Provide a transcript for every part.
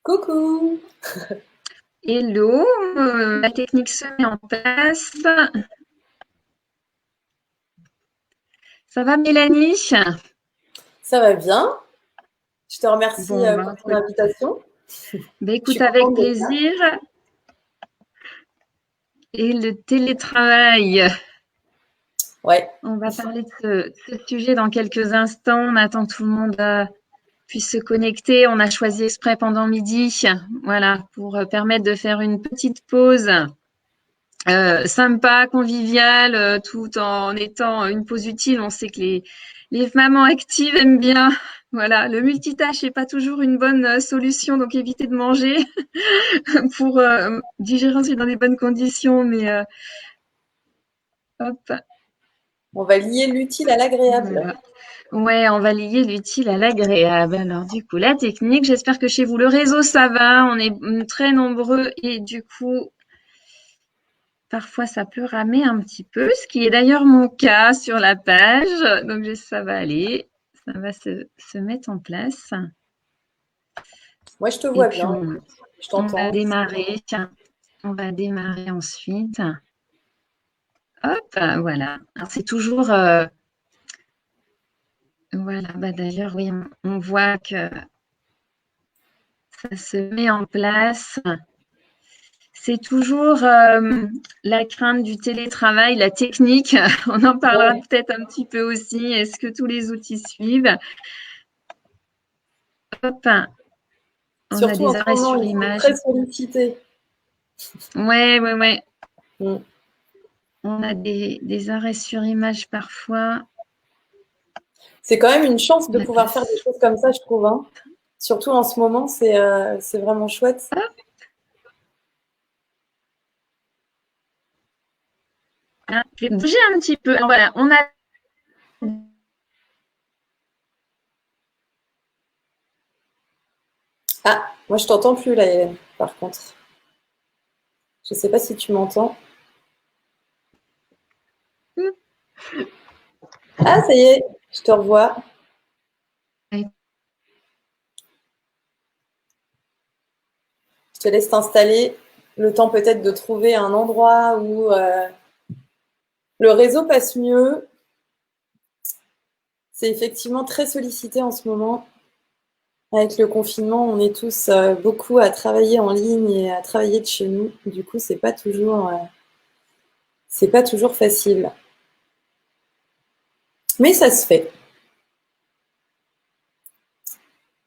Coucou, Hello, la technique se met en place. Ça va, Mélanie? ça va bien? Je te remercie Bon, pour ben, ton invitation. Je écoute suis avec contente d'être là. plaisir. Et le télétravail, Ouais, on va parler de ce sujet dans quelques instants. On attend que tout le monde puisse se connecter. On a choisi exprès pendant midi, voilà, pour permettre de faire une petite pause sympa, conviviale, tout en étant une pause utile. On sait que les mamans actives aiment bien. Voilà, le multitâche n'est pas toujours une bonne solution, donc éviter de manger pour digérer ensuite dans des bonnes conditions. Mais hop, on va lier l'utile à l'agréable. voilà. Ouais, on va lier l'utile à l'agréable. Alors du coup, la technique, j'espère que chez vous, le réseau, ça va. On est très nombreux et du coup, parfois, ça peut ramer un petit peu, ce qui est d'ailleurs mon cas sur la page. Donc, ça va aller, ça va se mettre en place. Moi, je te Et vois puis, bien, on, écoute, je on va t'entends. démarrer. Tiens, on va démarrer ensuite. Hop, voilà. Alors, c'est toujours, voilà. Bah, d'ailleurs, oui, on voit que ça se met en place. C'est toujours la crainte du télétravail, la technique. On en parlera Ouais, peut-être un petit peu aussi. Est-ce que tous les outils suivent? Hop, on a surtout en des ce arrêts moment, sur ils sont image. très sollicités. Ouais, ouais, ouais. Mm. On a des arrêts sur image parfois. C'est quand même une chance de La pouvoir faire des place. choses comme ça, je trouve, hein. Surtout en ce moment, c'est vraiment chouette. Hop, hein, je vais bouger un petit peu. Alors voilà, on a. Ah, moi, je t'entends plus là, Hélène, par contre. Je sais pas si tu m'entends. Ah, ça y est, je te revois. Je te laisse t'installer. Le temps peut-être de trouver un endroit où le réseau passe mieux. C'est effectivement très sollicité en ce moment. Avec le confinement, on est tous beaucoup à travailler en ligne et à travailler de chez nous. Du coup, c'est pas toujours facile. Mais ça se fait.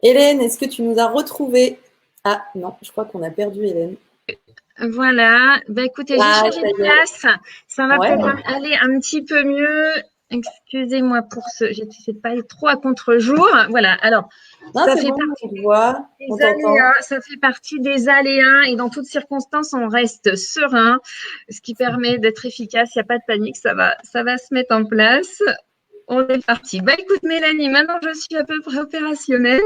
Hélène, est-ce que tu nous as retrouvés? Ah non, je crois qu'on a perdu Hélène. Voilà. Bah, écoutez, j'ai Ah, changé ça de y est. place. Ça va Ouais. peut-être aller un petit peu mieux. Excusez-moi pour ce. J'essaie de pas aller trop à contre-jour. Voilà. Alors, Non, ça c'est fait bon, on te voit, on des t'entend. aléas, ça fait partie des aléas et dans toutes circonstances, on reste serein, ce qui permet d'être efficace. Il n'y a pas de panique, ça va se mettre en place. On est parti. Bah écoute Mélanie, maintenant je suis à peu près opérationnelle.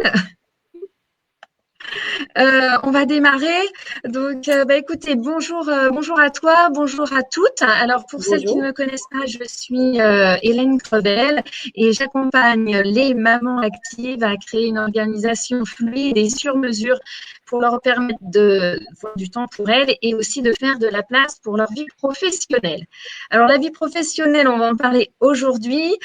On va démarrer. Donc, bah, écoutez, bonjour, bonjour à toi, bonjour à toutes. Alors, pour celles qui ne Bonjour. me connaissent pas, je suis Hélène Crebel et j'accompagne les mamans actives à créer une organisation fluide et sur mesure pour leur permettre de voir du temps pour elles et aussi de faire de la place pour leur vie professionnelle. Alors, la vie professionnelle, on va en parler aujourd'hui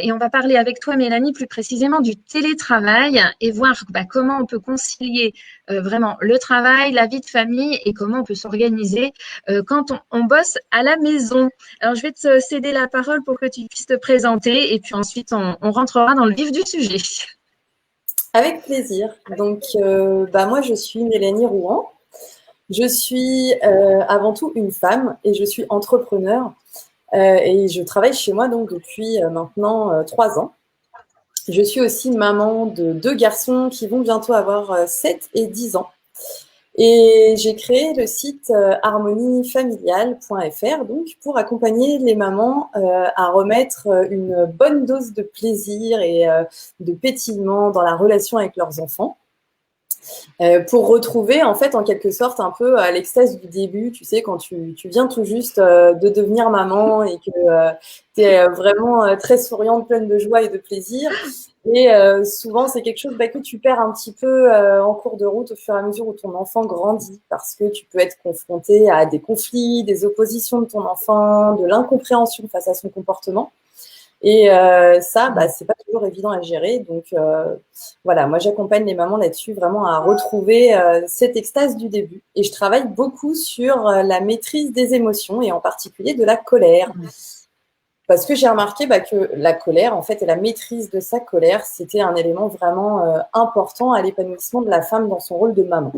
et on va parler avec toi, Mélanie, plus précisément du télétravail et voir bah, comment on peut concilier vraiment le travail, la vie de famille et comment on peut s'organiser quand on bosse à la maison. Alors, je vais te céder la parole pour que tu puisses te présenter et puis ensuite, on rentrera dans le vif du sujet. Avec plaisir. Donc, bah, moi, je suis Mélanie Rouen. Je suis avant tout une femme et je suis entrepreneur. Et je travaille chez moi donc depuis maintenant 3 ans. Je suis aussi maman de 2 garçons qui vont bientôt avoir 7 et 10 ans. Et j'ai créé le site harmoniefamiliale.fr donc pour accompagner les mamans à remettre une bonne dose de plaisir et de pétillement dans la relation avec leurs enfants. pour retrouver en fait en quelque sorte un peu l'extase du début, tu sais, quand tu viens tout juste de devenir maman et que tu es vraiment très souriante, pleine de joie et de plaisir. Et souvent, c'est quelque chose que tu perds un petit peu en cours de route au fur et à mesure où ton enfant grandit, parce que tu peux être confronté à des conflits, des oppositions de ton enfant, de l'incompréhension face à son comportement. Et ça, c'est pas toujours évident à gérer. Donc voilà, moi j'accompagne les mamans là-dessus vraiment à retrouver cette extase du début. Et je travaille beaucoup sur la maîtrise des émotions et en particulier de la colère. Parce que j'ai remarqué que la colère, en fait, et la maîtrise de sa colère, c'était un élément vraiment important à l'épanouissement de la femme dans son rôle de maman.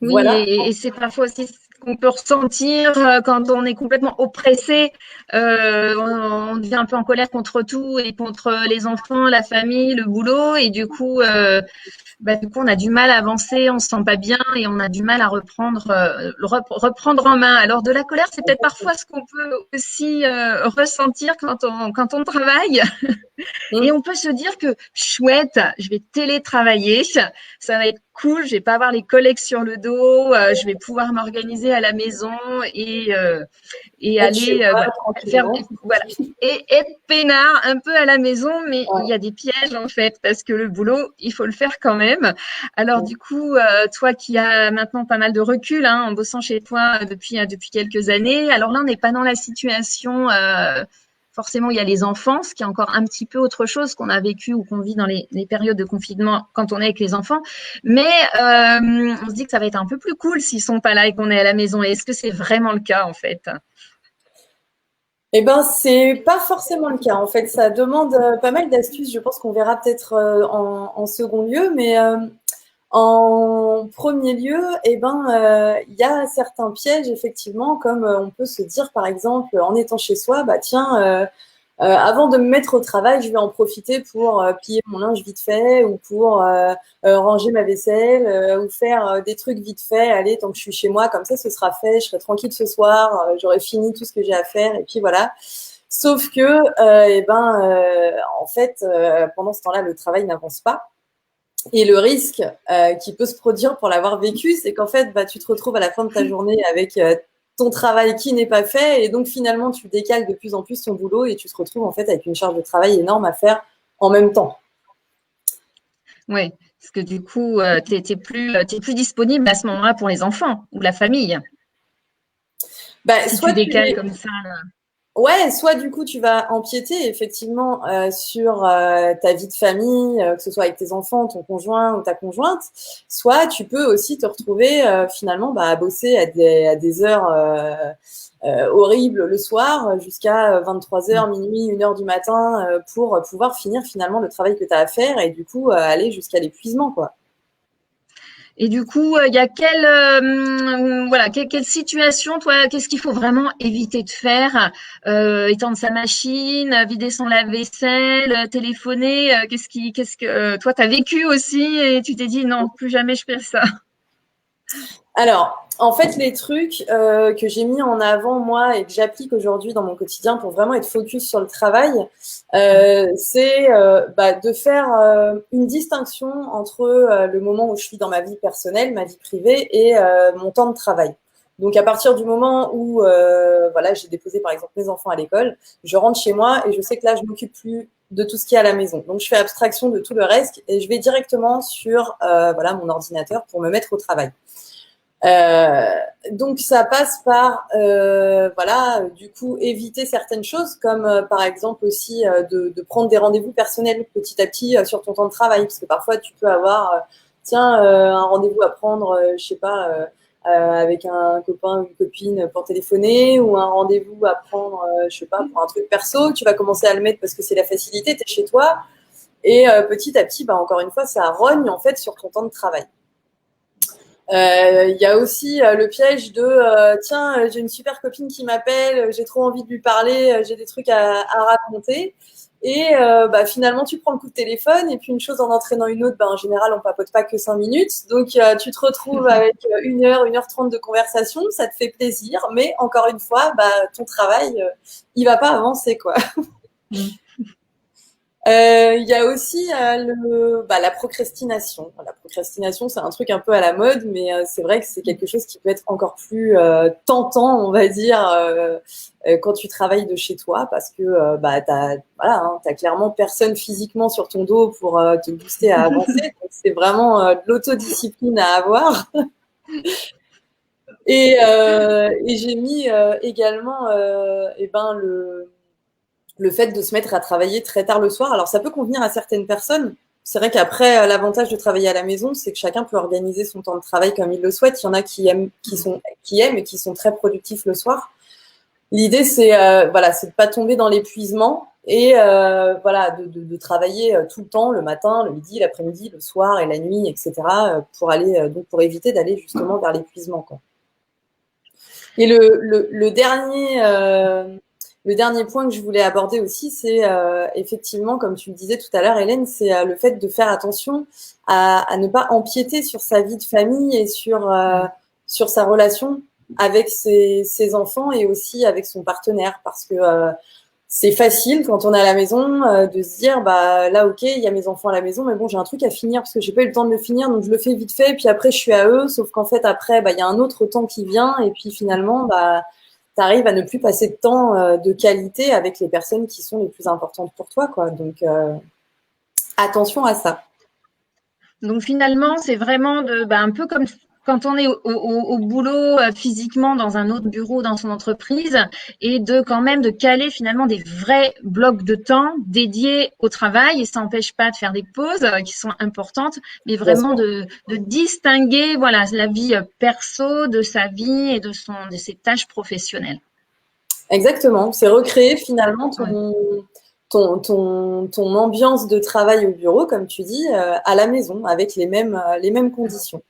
Oui, Voilà. et c'est parfois aussi ce qu'on peut ressentir quand on est complètement oppressé. On devient un peu en colère contre tout et contre les enfants, la famille, le boulot. Et du coup, on a du mal à avancer, on se sent pas bien et on a du mal à reprendre en main. Alors, de la colère, c'est peut-être parfois ce qu'on peut aussi ressentir quand on travaille. Et on peut se dire que chouette, je vais télétravailler, ça va être cool, je vais pas avoir les collègues sur le dos, je vais pouvoir m'organiser à la maison et Être chez aller moi, faire tranquillement. voilà et être peinard un peu à la maison, mais il y Ouais. a des pièges en fait parce que le boulot il faut le faire quand même. Alors du coup, toi qui as maintenant pas mal de recul en bossant chez toi depuis quelques années, alors là on n'est pas dans la situation forcément, il y a les enfants, ce qui est encore un petit peu autre chose qu'on a vécu ou qu'on vit dans les périodes de confinement quand on est avec les enfants. Mais on se dit que ça va être un peu plus cool s'ils sont pas là et qu'on est à la maison. Et est-ce que c'est vraiment le cas en fait? Eh ben, c'est pas forcément le cas. En fait, ça demande pas mal d'astuces. Je pense qu'on verra peut-être en second lieu, mais en premier lieu, il y a certains pièges effectivement, comme on peut se dire par exemple en étant chez soi, tiens, avant de me mettre au travail, je vais en profiter pour plier mon linge vite fait ou pour ranger ma vaisselle ou faire des trucs vite fait. Allez, tant que je suis chez moi, comme ça, ce sera fait. Je serai tranquille ce soir. J'aurai fini tout ce que j'ai à faire et puis voilà. Sauf que, en fait, pendant ce temps-là, le travail n'avance pas. Et le risque qui peut se produire pour l'avoir vécu, c'est qu'en fait, tu te retrouves à la fin de ta journée avec ton travail qui n'est pas fait. Et donc, finalement, tu décales de plus en plus ton boulot et tu te retrouves en fait avec une charge de travail énorme à faire en même temps. Oui, parce que du coup, t'es plus disponible à ce moment-là pour les enfants ou la famille. Si tu Soit tu décales es comme ça. Ouais, soit du coup tu vas empiéter effectivement sur ta vie de famille, que ce soit avec tes enfants, ton conjoint ou ta conjointe, soit tu peux aussi te retrouver finalement à bosser à des heures horribles le soir jusqu'à 23 heures, minuit, 1 heure du matin pour pouvoir finir finalement le travail que tu as à faire et du coup aller jusqu'à l'épuisement quoi. Et du coup, il y a quelle situation, toi, qu'est-ce qu'il faut vraiment éviter de faire? Étendre sa machine, vider son lave-vaisselle, téléphoner, toi, tu as vécu aussi et tu t'es dit non, plus jamais je fais ça. Alors, en fait, les trucs que j'ai mis en avant, moi, et que j'applique aujourd'hui dans mon quotidien pour vraiment être focus sur le travail, c'est de faire une distinction entre le moment où je suis dans ma vie personnelle, ma vie privée, et mon temps de travail. Donc, à partir du moment où j'ai déposé, par exemple, mes enfants à l'école, je rentre chez moi et je sais que là, je m'occupe plus de tout ce qui est à la maison. Donc, je fais abstraction de tout le reste et je vais directement sur mon ordinateur pour me mettre au travail. Euh, donc ça passe par du coup éviter certaines choses comme par exemple aussi de prendre des rendez-vous personnels petit à petit sur ton temps de travail parce que parfois tu peux avoir un rendez-vous à prendre je sais pas avec un copain ou une copine pour téléphoner ou un rendez-vous à prendre je sais pas pour un truc perso tu vas commencer à le mettre parce que c'est la facilité t'es chez toi et petit à petit encore une fois ça rogne en fait sur ton temps de travail. Il y a aussi le piège de j'ai une super copine qui m'appelle, j'ai trop envie de lui parler, j'ai des trucs à raconter. Et finalement, tu prends le coup de téléphone et puis une chose en entraînant une autre, en général, on papote pas que 5 minutes. Donc, tu te retrouves avec 1 heure, 1 heure 30 de conversation, ça te fait plaisir. Mais encore une fois, ton travail, il va pas avancer, quoi. Il y a aussi la procrastination. La procrastination, c'est un truc un peu à la mode, mais c'est vrai que c'est quelque chose qui peut être encore plus tentant, on va dire, quand tu travailles de chez toi, parce que t'as clairement personne physiquement sur ton dos pour te booster à avancer. Donc c'est vraiment de l'autodiscipline à avoir. Et j'ai mis également le fait de se mettre à travailler très tard le soir. Alors, ça peut convenir à certaines personnes. C'est vrai qu'après, l'avantage de travailler à la maison, c'est que chacun peut organiser son temps de travail comme il le souhaite. Il y en a qui aiment, qui aiment et qui sont très productifs le soir. L'idée, c'est de pas tomber dans l'épuisement et de travailler tout le temps, le matin, le midi, l'après-midi, le soir et la nuit, etc. Pour éviter d'aller justement vers l'épuisement, quoi. Et le dernier point que je voulais aborder aussi, c'est effectivement, comme tu le disais tout à l'heure, Hélène, c'est le fait de faire attention à ne pas empiéter sur sa vie de famille et sur sa relation avec ses enfants et aussi avec son partenaire. Parce que c'est facile quand on est à la maison de se dire, bah là, ok, il y a mes enfants à la maison, mais bon, j'ai un truc à finir parce que j'ai pas eu le temps de le finir, donc je le fais vite fait, et puis après, je suis à eux. Sauf qu'en fait, après, il y a un autre temps qui vient, et puis finalement, tu arrives à ne plus passer de temps de qualité avec les personnes qui sont les plus importantes pour toi, quoi. Donc, attention à ça. Donc finalement, c'est vraiment un peu comme quand on est au boulot physiquement dans un autre bureau dans son entreprise et de quand même de caler finalement des vrais blocs de temps dédiés au travail et ça n'empêche pas de faire des pauses qui sont importantes, mais Bien vraiment sûr. de distinguer voilà la vie perso de sa vie et de ses tâches professionnelles. Exactement. C'est recréer finalement Ouais. ton ambiance de travail au bureau, comme tu dis, à la maison, avec les mêmes conditions.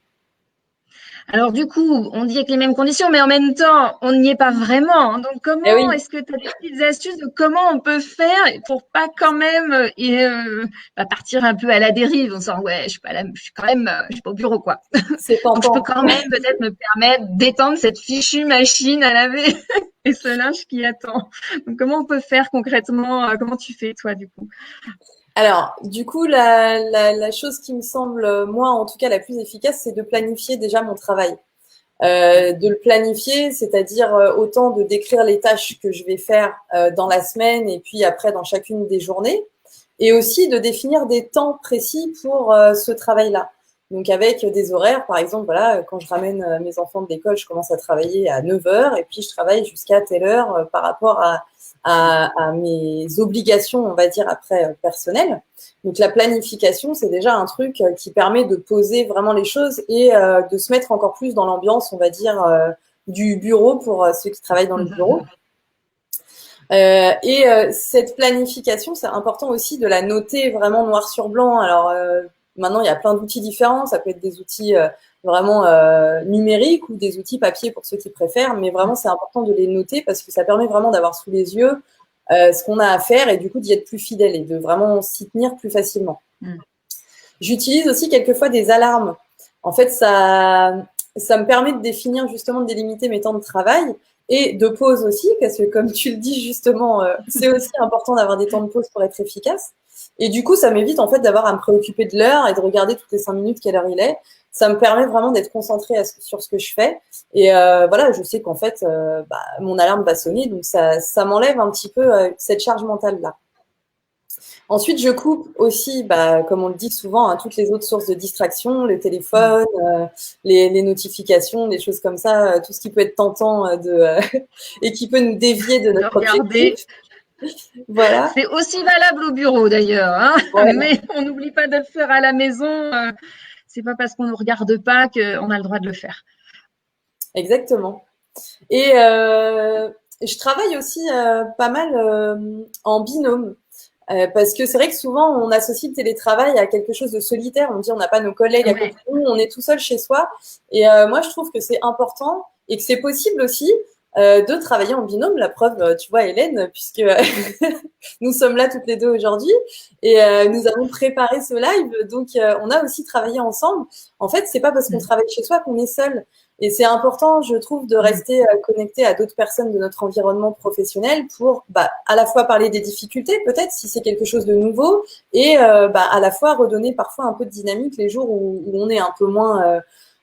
Alors du coup, on dit avec les mêmes conditions, mais en même temps, on n'y est pas vraiment. Donc Eh comment oui, est-ce que tu as des petites astuces de comment on peut faire pour pas quand même partir un peu à la dérive en disant ouais, je suis quand même, je suis pas au bureau quoi. c'est Donc je peux tentant. quand même peut-être me permettre d'étendre cette fichue machine à laver et ce linge qui attend. Donc comment on peut faire concrètement comment tu fais toi du coup? Alors, du coup, la chose qui me semble, moi, en tout cas, la plus efficace, c'est de planifier déjà mon travail. De le planifier, c'est-à-dire autant de décrire les tâches que je vais faire dans la semaine et puis après dans chacune des journées, et aussi de définir des temps précis pour ce travail-là. Donc avec des horaires, par exemple, voilà, quand je ramène mes enfants de l'école, je commence à travailler à 9 heures et puis je travaille jusqu'à telle heure par rapport à mes obligations, on va dire, après personnelles. Donc la planification, c'est déjà un truc qui permet de poser vraiment les choses et de se mettre encore plus dans l'ambiance, on va dire, du bureau pour ceux qui travaillent dans le bureau. Cette planification, c'est important aussi de la noter vraiment noir sur blanc. Alors maintenant, il y a plein d'outils différents. Ça peut être des outils vraiment numériques ou des outils papier pour ceux qui préfèrent. Mais vraiment, c'est important de les noter parce que ça permet vraiment d'avoir sous les yeux ce qu'on a à faire et du coup d'y être plus fidèle et de vraiment s'y tenir plus facilement. J'utilise aussi quelquefois des alarmes. En fait, ça me permet de définir justement, de délimiter mes temps de travail et de pause aussi, parce que comme tu le dis justement, c'est aussi important d'avoir des temps de pause pour être efficace. Et du coup, ça m'évite en fait d'avoir à me préoccuper de l'heure et de regarder toutes les 5 minutes quelle heure il est. Ça me permet vraiment d'être concentrée sur ce que je fais. Et voilà, je sais qu'en fait, mon alarme va sonner, donc ça m'enlève un petit peu cette charge mentale-là. Ensuite, je coupe aussi, comme on le dit souvent, hein, toutes les autres sources de distraction, le téléphone, les notifications, des choses comme ça, tout ce qui peut être tentant et qui peut nous dévier de De notre regarder. objectif. Voilà. C'est aussi valable au bureau d'ailleurs, hein, Ouais, mais on n'oublie pas de le faire à la maison. C'est pas parce qu'on ne regarde pas qu'on a le droit de le faire. exactement. Et je travaille aussi pas mal en binôme. Parce que c'est vrai que souvent, on associe le télétravail à quelque chose de solitaire. On dit on n'a pas nos collègues à côté Ouais. de nous, on est tout seul chez soi. Et moi, je trouve que c'est important et que c'est possible aussi de travailler en binôme. La preuve, tu vois, Hélène, puisque nous sommes là toutes les deux aujourd'hui et nous avons préparé ce live. Donc, on a aussi travaillé ensemble. En fait, c'est pas parce qu'on travaille chez soi qu'on est seul. Et c'est important, je trouve, de rester connecté à d'autres personnes de notre environnement professionnel pour à la fois parler des difficultés, peut-être, si c'est quelque chose de nouveau, et à la fois redonner parfois un peu de dynamique les jours où on est un peu moins,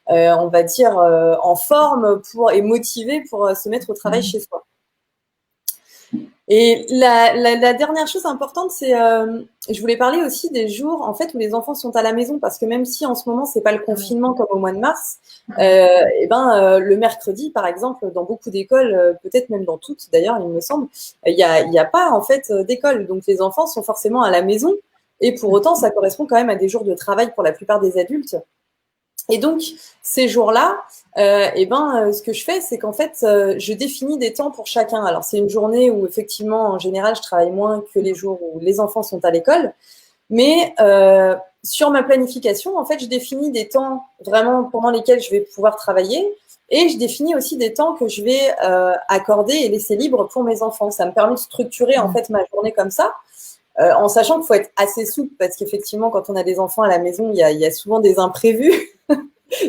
on va dire, en forme et motivé pour se mettre au travail chez soi. Et la dernière chose importante, c'est, je voulais parler aussi des jours en fait où les enfants sont à la maison, parce que même si en ce moment c'est pas le confinement comme au mois de mars, le mercredi par exemple, dans beaucoup d'écoles, peut-être même dans toutes d'ailleurs, il me semble, il y a pas en fait d'école, donc les enfants sont forcément à la maison, et pour autant ça correspond quand même à des jours de travail pour la plupart des adultes. Et donc, ces jours-là, ce que je fais, c'est qu'en fait, je définis des temps pour chacun. Alors, c'est une journée où, effectivement, en général, je travaille moins que les jours où les enfants sont à l'école. Mais sur ma planification, en fait, je définis des temps vraiment pendant lesquels je vais pouvoir travailler. Et je définis aussi des temps que je vais accorder et laisser libre pour mes enfants. Ça me permet de structurer, en fait, ma journée comme ça. En sachant qu'il faut être assez souple, parce qu'effectivement, quand on a des enfants à la maison, il y a souvent des imprévus.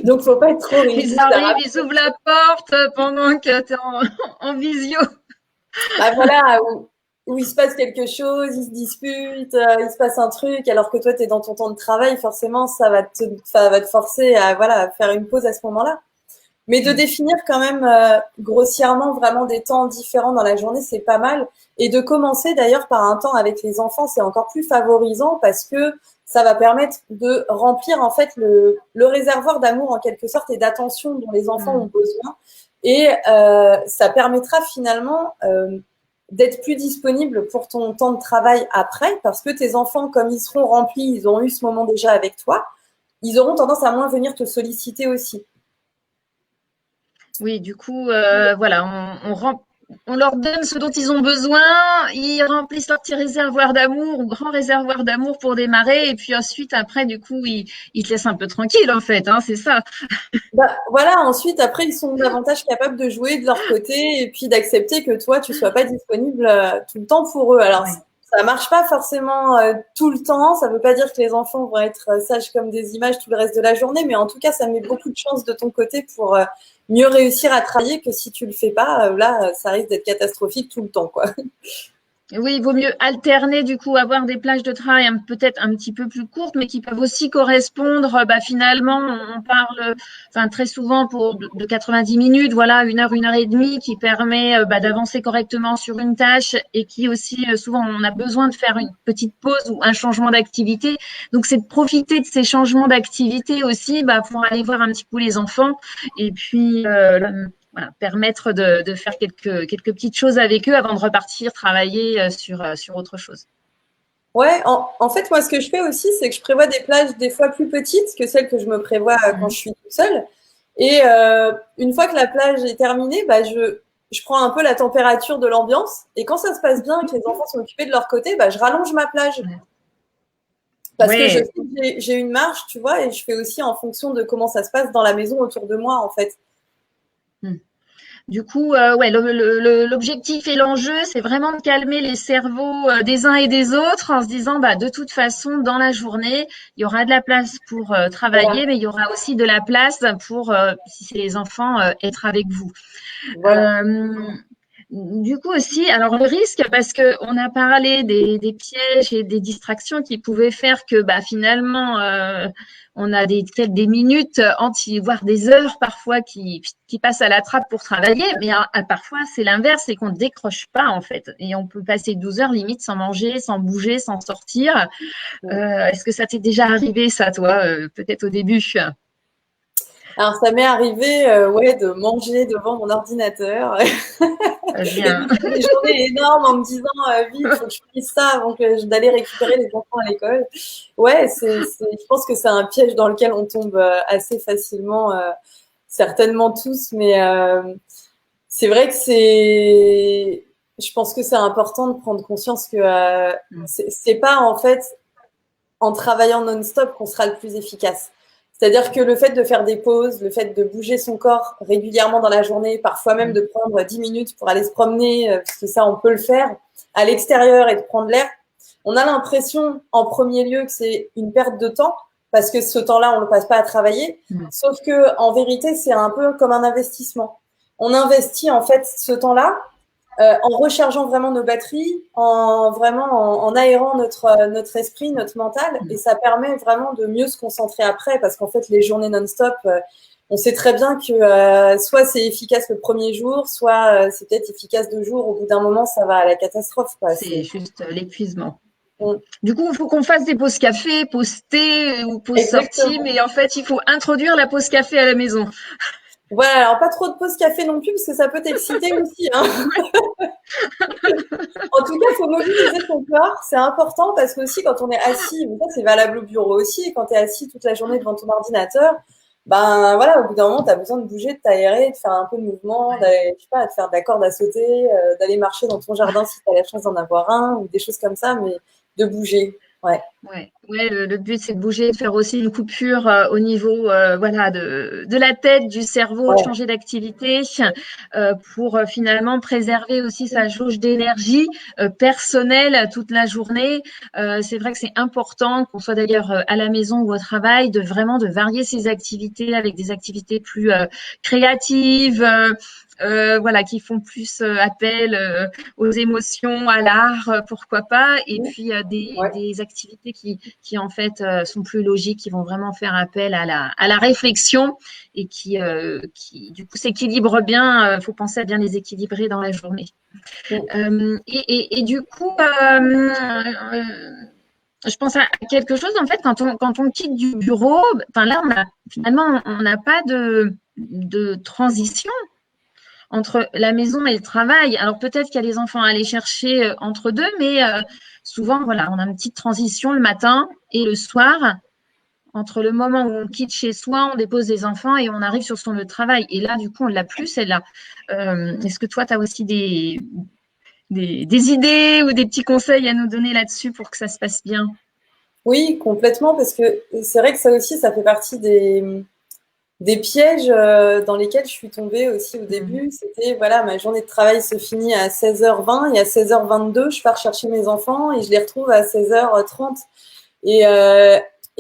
Donc, faut pas être trop rigide. Ils arrivent, ils ouvrent la porte pendant que tu es en visio. Voilà, où il se passe quelque chose, ils se disputent, il se passe un truc, alors que toi, tu es dans ton temps de travail, forcément, ça va te forcer à faire une pause à ce moment-là. Mais de définir quand même grossièrement vraiment des temps différents dans la journée, c'est pas mal. Et de commencer d'ailleurs par un temps avec les enfants, c'est encore plus favorisant parce que ça va permettre de remplir en fait le réservoir d'amour en quelque sorte et d'attention dont les enfants ont besoin. Et ça permettra finalement d'être plus disponible pour ton temps de travail après, parce que tes enfants, comme ils seront remplis, ils ont eu ce moment déjà avec toi, ils auront tendance à moins venir te solliciter aussi. Oui, du coup, voilà, on leur donne ce dont ils ont besoin, ils remplissent leur petit réservoir d'amour ou grand réservoir d'amour pour démarrer, et puis ensuite, après, du coup, ils te laissent un peu tranquille, en fait, hein, c'est ça. Voilà, ensuite, après, ils sont davantage capables de jouer de leur côté et puis d'accepter que toi, tu sois pas disponible tout le temps pour eux. Alors, ça marche pas forcément tout le temps. Ça veut pas dire que les enfants vont être sages comme des images tout le reste de la journée, mais en tout cas, ça met beaucoup de chance de ton côté pour mieux réussir à travailler que si tu le fais pas. Là, ça risque d'être catastrophique tout le temps, quoi. Oui, il vaut mieux alterner, du coup, avoir des plages de travail peut-être un petit peu plus courtes, mais qui peuvent aussi correspondre, finalement, on parle, très souvent de 90 minutes, voilà, une heure et demie, qui permet d'avancer correctement sur une tâche et qui aussi, souvent, on a besoin de faire une petite pause ou un changement d'activité. Donc, c'est de profiter de ces changements d'activité aussi, pour aller voir un petit peu les enfants et puis voilà, permettre de faire quelques petites choses avec eux avant de repartir travailler sur autre chose. Ouais, en fait, moi, ce que je fais aussi, c'est que je prévois des plages des fois plus petites que celles que je me prévois quand je suis toute seule. Et une fois que la plage est terminée, je prends un peu la température de l'ambiance. Et quand ça se passe bien, que les enfants sont occupés de leur côté, je rallonge ma plage. Parce que je sais que j'ai une marge, tu vois, et je fais aussi en fonction de comment ça se passe dans la maison autour de moi, en fait. Du coup, l'objectif et l'enjeu, c'est vraiment de calmer les cerveaux des uns et des autres en se disant, de toute façon, dans la journée, il y aura de la place pour travailler, mais il y aura aussi de la place pour, si c'est les enfants, être avec vous. Voilà. Du coup aussi, alors le risque, parce qu'on a parlé des pièges et des distractions qui pouvaient faire que finalement, on a peut-être des minutes voire des heures parfois qui passent à la trappe pour travailler, mais parfois c'est l'inverse, c'est qu'on ne décroche pas en fait. Et on peut passer 12 heures limite sans manger, sans bouger, sans sortir. Est-ce que ça t'est déjà arrivé ça, toi, peut-être au début? Alors, ça m'est arrivé de manger devant mon ordinateur et Bien. de faire des journées énormes en me disant vite, il faut que je finisse ça avant d'aller récupérer les enfants à l'école. Ouais, je pense que c'est un piège dans lequel on tombe assez facilement, certainement tous, mais c'est vrai que je pense que c'est important de prendre conscience que c'est pas en fait en travaillant non-stop qu'on sera le plus efficace. C'est-à-dire que le fait de faire des pauses, le fait de bouger son corps régulièrement dans la journée, parfois même de prendre 10 minutes pour aller se promener, parce que ça, on peut le faire, à l'extérieur et de prendre l'air, on a l'impression, en premier lieu, que c'est une perte de temps, parce que ce temps-là, on ne le passe pas à travailler. Sauf que, en vérité, c'est un peu comme un investissement. On investit, en fait, ce temps-là en rechargeant vraiment nos batteries, en aérant notre esprit, notre mental, et ça permet vraiment de mieux se concentrer après, parce qu'en fait, les journées non-stop, on sait très bien que soit c'est efficace le premier jour, soit c'est peut-être efficace 2 jours. Au bout d'un moment, ça va à la catastrophe, quoi. C'est juste l'épuisement. Du coup, il faut qu'on fasse des pauses café, pauses thé ou pauses sorties, mais en fait, il faut introduire la pause café à la maison. Voilà, alors pas trop de pause café non plus, parce que ça peut t'exciter aussi. Hein. En tout cas, il faut mobiliser ton corps, c'est important, parce que aussi quand on est assis, mais ça c'est valable au bureau aussi, quand tu es assis toute la journée devant ton ordinateur, ben voilà, au bout d'un moment, tu as besoin de bouger, de t'aérer, de faire un peu de mouvement, d'aller, je sais pas, de faire de la corde à sauter, d'aller marcher dans ton jardin si tu as la chance d'en avoir un, ou des choses comme ça, mais de bouger. Ouais. Le but, c'est de bouger, de faire aussi une coupure au niveau voilà, de la tête, du cerveau, de changer d'activité pour finalement préserver aussi sa jauge d'énergie personnelle toute la journée. C'est vrai que c'est important, qu'on soit d'ailleurs à la maison ou au travail, de vraiment de varier ses activités avec des activités plus créatives, voilà, qui font plus appel aux émotions, à l'art, pourquoi pas, et puis des activités qui en fait sont plus logiques, qui vont vraiment faire appel à la réflexion et qui du coup s'équilibrent bien. Il faut penser à bien les équilibrer dans la journée. Et du coup, je pense à quelque chose, en fait, quand on quitte du bureau, enfin là, finalement, on n'a pas de transition entre la maison et le travail. Alors peut-être qu'il y a les enfants à aller chercher entre deux, mais souvent, voilà, on a une petite transition le matin et le soir entre le moment où on quitte chez soi, on dépose les enfants et on arrive sur son lieu de travail. Et là, du coup, on ne l'a plus, celle-là. Est-ce que toi, tu as aussi des idées ou des petits conseils à nous donner là-dessus pour que ça se passe bien? Oui, complètement, parce que c'est vrai que ça aussi, ça fait partie des pièges dans lesquels je suis tombée aussi au début. C'était, voilà, ma journée de travail se finit à 16h20 et à 16h22, je pars chercher mes enfants et je les retrouve à 16h30.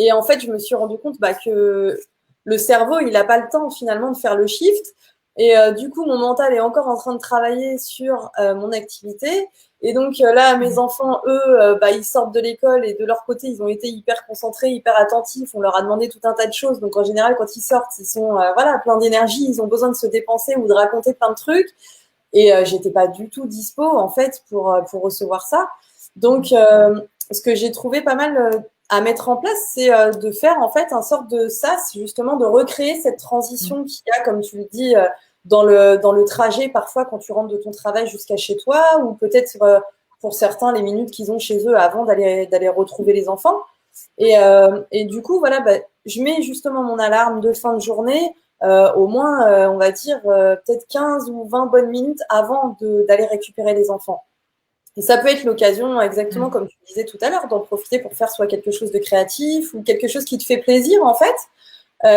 Et en fait, je me suis rendu compte que le cerveau, il n'a pas le temps finalement de faire le shift. Et du coup, mon mental est encore en train de travailler sur mon activité. Et donc là, mes enfants, eux, ils sortent de l'école et de leur côté, ils ont été hyper concentrés, hyper attentifs. On leur a demandé tout un tas de choses. Donc en général, quand ils sortent, ils sont voilà, pleins d'énergie, ils ont besoin de se dépenser ou de raconter plein de trucs. Et j'étais pas du tout dispo en fait pour recevoir ça. Donc ce que j'ai trouvé pas mal à mettre en place, c'est de faire en fait un sorte de sas, justement, de recréer cette transition qu'il y a, comme tu le dis, dans le trajet, parfois quand tu rentres de ton travail jusqu'à chez toi, ou peut-être pour certains les minutes qu'ils ont chez eux avant d'aller retrouver les enfants. Et du coup, voilà, je mets justement mon alarme de fin de journée, au moins, on va dire, peut-être 15 ou 20 bonnes minutes avant d'aller récupérer les enfants. Et ça peut être l'occasion, exactement comme tu disais tout à l'heure, d'en profiter pour faire soit quelque chose de créatif ou quelque chose qui te fait plaisir, en fait,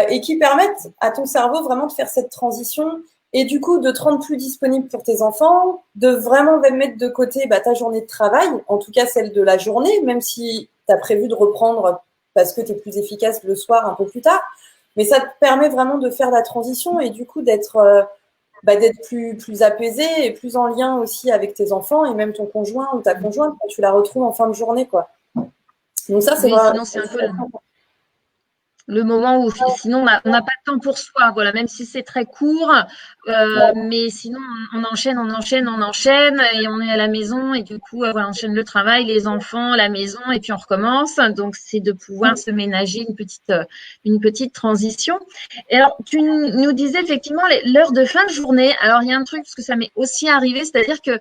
et qui permette à ton cerveau vraiment de faire cette transition et du coup de te rendre plus disponible pour tes enfants, de vraiment mettre de côté ta journée de travail, en tout cas celle de la journée, même si tu as prévu de reprendre parce que tu es plus efficace le soir un peu plus tard. Mais ça te permet vraiment de faire la transition et du coup d'être plus apaisé et plus en lien aussi avec tes enfants et même ton conjoint ou ta conjointe quand tu la retrouves en fin de journée, quoi. Donc ça, c'est Oui, vraiment. sinon c'est un peu le moment où sinon on n'a pas de temps pour soi, voilà, même si c'est très court, mais sinon on enchaîne et on est à la maison et du coup voilà, on enchaîne le travail, les enfants, la maison et puis on recommence. Donc c'est de pouvoir se ménager une petite transition. Et alors tu nous disais effectivement l'heure de fin de journée. Alors il y a un truc parce que ça m'est aussi arrivé, c'est-à-dire que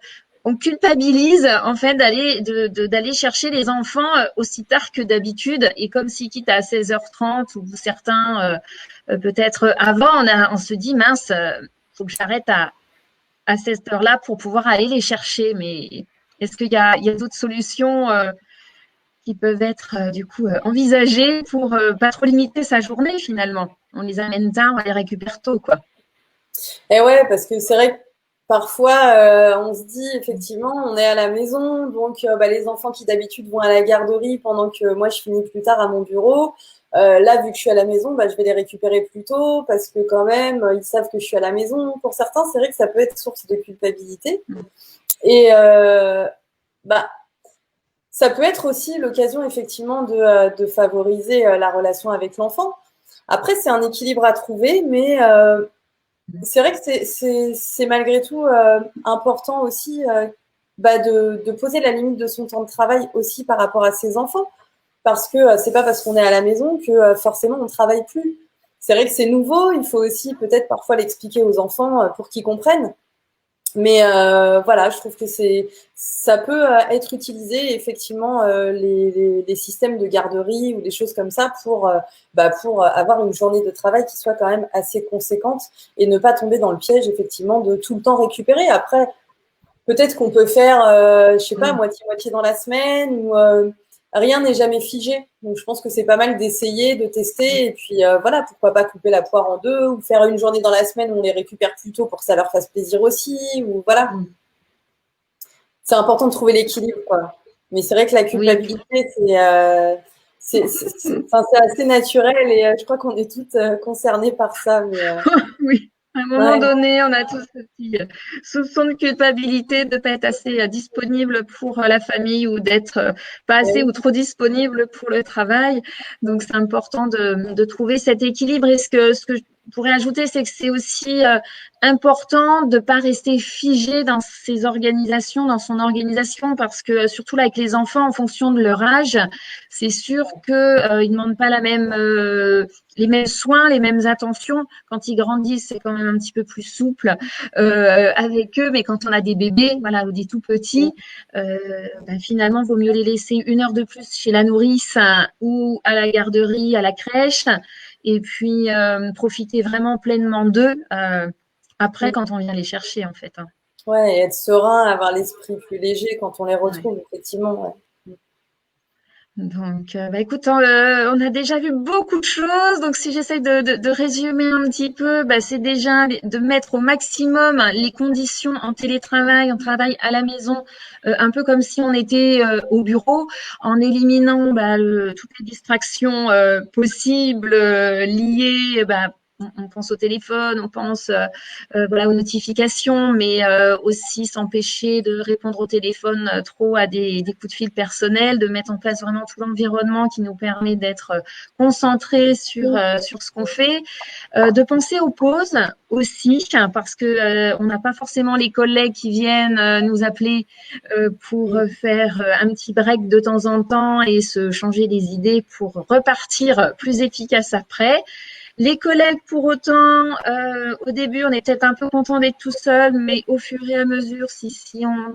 on culpabilise en fait d'aller chercher les enfants aussi tard que d'habitude et comme s'ils quittent à 16h30 ou certains peut-être avant, on se dit mince, faut que j'arrête à cette heure-là pour pouvoir aller les chercher. Mais est-ce qu'il y a d'autres solutions qui peuvent être du coup envisagées pour pas trop limiter sa journée finalement. On les amène tard, on les récupère tôt, quoi. Et ouais, parce que c'est vrai que parfois, on se dit effectivement, on est à la maison, donc bah, les enfants qui d'habitude vont à la garderie pendant que moi je finis plus tard à mon bureau, là, vu que je suis à la maison, bah, je vais les récupérer plus tôt parce que quand même, ils savent que je suis à la maison. Pour certains, c'est vrai que ça peut être source de culpabilité. Et bah, ça peut être aussi l'occasion effectivement de favoriser la relation avec l'enfant. Après, c'est un équilibre à trouver, mais c'est vrai que c'est malgré tout important aussi bah de poser la limite de son temps de travail aussi par rapport à ses enfants. Parce que c'est pas parce qu'on est à la maison que forcément on travaille plus. C'est vrai que c'est nouveau, il faut aussi peut-être parfois l'expliquer aux enfants pour qu'ils comprennent. Mais voilà, je trouve que ça peut être utilisé effectivement les systèmes de garderie ou des choses comme ça pour avoir une journée de travail qui soit quand même assez conséquente et ne pas tomber dans le piège effectivement de tout le temps récupérer. Après, peut-être qu'on peut faire, je sais pas, moitié-moitié dans la semaine ou rien n'est jamais figé. Donc, je pense que c'est pas mal d'essayer, de tester et puis voilà, pourquoi pas couper la poire en deux ou faire une journée dans la semaine où on les récupère plus tôt pour que ça leur fasse plaisir aussi ou voilà. C'est important de trouver l'équilibre, quoi. Mais c'est vrai que la culpabilité, c'est assez naturel et je crois qu'on est toutes concernées par ça. Mais, Oui. À un moment ouais. donné, on a tous ce petit soupçon de culpabilité de ne pas être assez disponible pour la famille ou d'être pas assez ou trop disponible pour le travail. Donc, c'est important de trouver cet équilibre. Et ce que je pourrais ajouter, c'est que c'est aussi important de ne pas rester figé dans ses organisations, dans son organisation, parce que surtout là, avec les enfants, en fonction de leur âge, c'est sûr qu'ils ne demandent pas les mêmes soins, les mêmes attentions. Quand ils grandissent, c'est quand même un petit peu plus souple avec eux. Mais quand on a des bébés, voilà, ou des tout petits, finalement, il vaut mieux les laisser 1 heure de plus chez la nourrice ou à la garderie, à la crèche, et puis profiter vraiment pleinement d'eux après quand on vient les chercher, en fait. Ouais, et être serein, avoir l'esprit plus léger quand on les retrouve, Ouais. effectivement. Ouais. Donc, écoute, on a déjà vu beaucoup de choses. Donc, si j'essaie de résumer un petit peu, c'est déjà de mettre au maximum les conditions en télétravail, en travail à la maison, un peu comme si on était au bureau, en éliminant toutes les distractions possibles liées. On pense au téléphone, on pense voilà, aux notifications, mais aussi s'empêcher de répondre au téléphone trop à des coups de fil personnels, de mettre en place vraiment tout l'environnement qui nous permet d'être concentrés sur ce qu'on fait, de penser aux pauses aussi, parce que on n'a pas forcément les collègues qui viennent nous appeler pour faire un petit break de temps en temps et se changer les idées pour repartir plus efficace après. Les collègues, pour autant, au début, on est peut-être un peu content d'être tout seul, mais au fur et à mesure, si on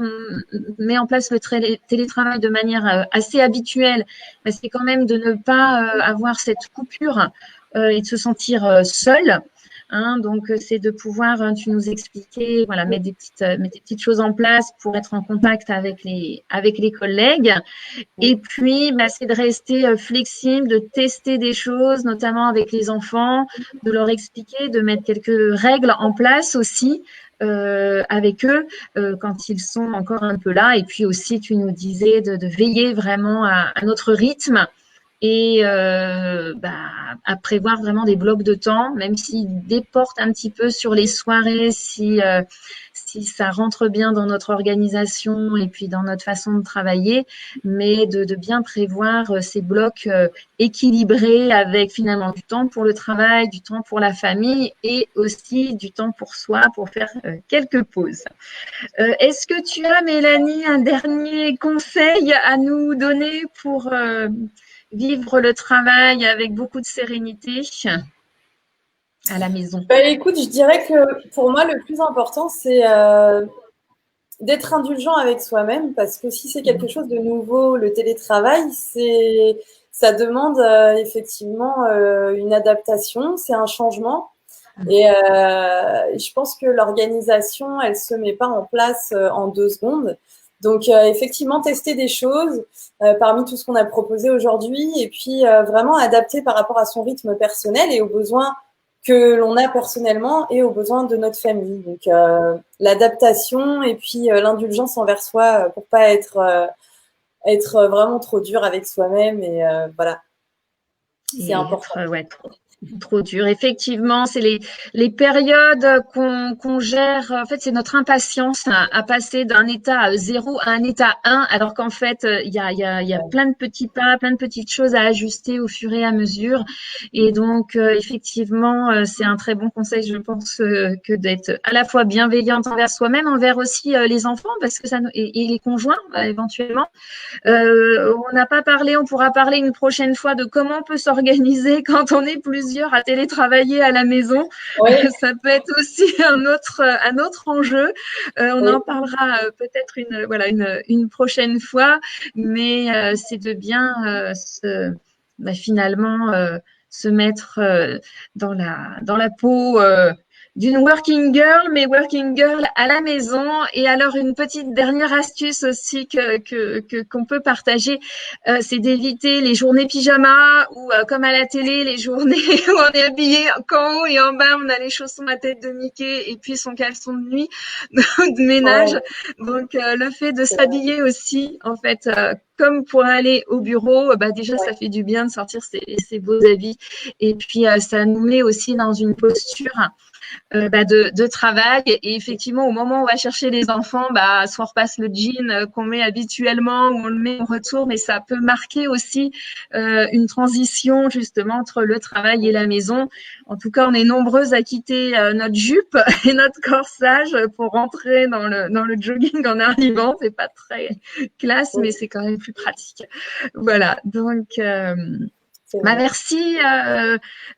met en place le télétravail de manière assez habituelle, c'est quand même de ne pas avoir cette coupure et de se sentir seul. Hein, donc, c'est de pouvoir, tu nous expliquer, voilà, mettre des petites choses en place pour être en contact avec les collègues. Et puis, c'est de rester flexible, de tester des choses, notamment avec les enfants, de leur expliquer, de mettre quelques règles en place aussi avec eux quand ils sont encore un peu là. Et puis aussi, tu nous disais de veiller vraiment à notre rythme et à prévoir vraiment des blocs de temps, même s'ils déportent un petit peu sur les soirées, si ça rentre bien dans notre organisation et puis dans notre façon de travailler, mais de bien prévoir ces blocs équilibrés avec finalement du temps pour le travail, du temps pour la famille et aussi du temps pour soi pour faire quelques pauses. Est-ce que tu as, Mélanie, un dernier conseil à nous donner pour vivre le travail avec beaucoup de sérénité à la maison? Écoute, je dirais que pour moi, le plus important, c'est d'être indulgent avec soi-même parce que si c'est quelque chose de nouveau, le télétravail, ça demande effectivement une adaptation, c'est un changement. Et je pense que l'organisation, elle se met pas en place en 2 secondes. Donc, effectivement, tester des choses parmi tout ce qu'on a proposé aujourd'hui et puis vraiment adapter par rapport à son rythme personnel et aux besoins que l'on a personnellement et aux besoins de notre famille. Donc, l'adaptation et puis l'indulgence envers soi pour pas être vraiment trop dur avec soi-même et voilà, c'est Et important. être, ouais, trop dur. Effectivement, c'est les périodes qu'on gère. En fait, c'est notre impatience à passer d'un état 0 à un état 1, alors qu'en fait, il y a plein de petits pas, plein de petites choses à ajuster au fur et à mesure. Et donc, effectivement, c'est un très bon conseil, je pense, que d'être à la fois bienveillante envers soi-même, envers aussi les enfants, parce que et les conjoints, éventuellement. On n'a pas parlé, on pourra parler une prochaine fois de comment on peut s'organiser quand on est plusieurs à télétravailler à la maison. Oui, Ça peut être aussi un autre enjeu. On oui, en parlera peut-être une prochaine fois, mais c'est de bien finalement se mettre dans la peau d'une working girl, mais working girl à la maison. Et alors, une petite dernière astuce aussi qu'on peut partager, c'est d'éviter les journées pyjama ou comme à la télé, les journées où on est habillé qu'en haut et en bas, on a les chaussons à tête de Mickey et puis son caleçon de nuit de ménage. ouais, Donc, le fait de s'habiller aussi, en fait, comme pour aller au bureau, bah déjà, ça fait du bien de sortir ses beaux habits. Et puis, ça nous met aussi dans une posture de travail. Et effectivement, au moment où on va chercher les enfants, soit on repasse le jean qu'on met habituellement ou on le met en retour, mais ça peut marquer aussi une transition justement entre le travail et la maison. En tout cas, on est nombreuses à quitter notre jupe et notre corsage pour rentrer dans le jogging en arrivant. C'est pas très classe, oui, mais c'est quand même plus pratique. Voilà. Donc, c'est vrai. merci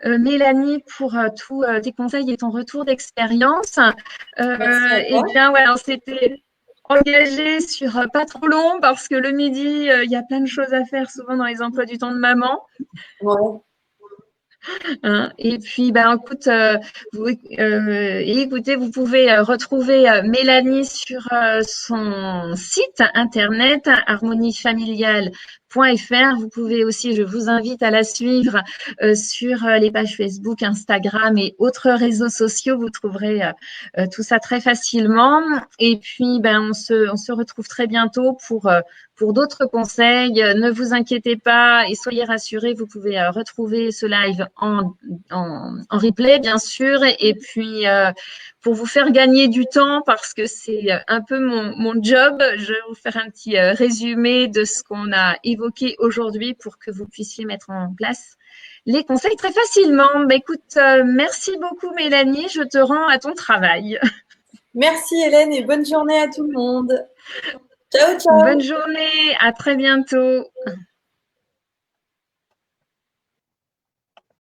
Mélanie pour tous tes conseils et ton retour d'expérience. Merci à Eh toi. bien, ouais, on s'était engagé sur pas trop long parce que le midi, il y a plein de choses à faire souvent dans les emplois du temps de maman. Ouais. Hein. Et puis, écoute, écoutez, vous pouvez retrouver Mélanie sur son site internet harmoniefamiliale.fr. Vous pouvez aussi, je vous invite à la suivre sur les pages Facebook, Instagram et autres réseaux sociaux. Vous trouverez tout ça très facilement. Et puis, on se retrouve très bientôt pour d'autres conseils. Ne vous inquiétez pas et soyez rassurés, vous pouvez retrouver ce live en replay, bien sûr. Et puis, pour vous faire gagner du temps, parce que c'est un peu mon job, je vais vous faire un petit résumé de ce qu'on a évoqué aujourd'hui pour que vous puissiez mettre en place les conseils très facilement. Écoute, merci beaucoup Mélanie, je te rends à ton travail. Merci Hélène et bonne journée à tout le monde. Ciao, Bonne ciao. journée, à très bientôt.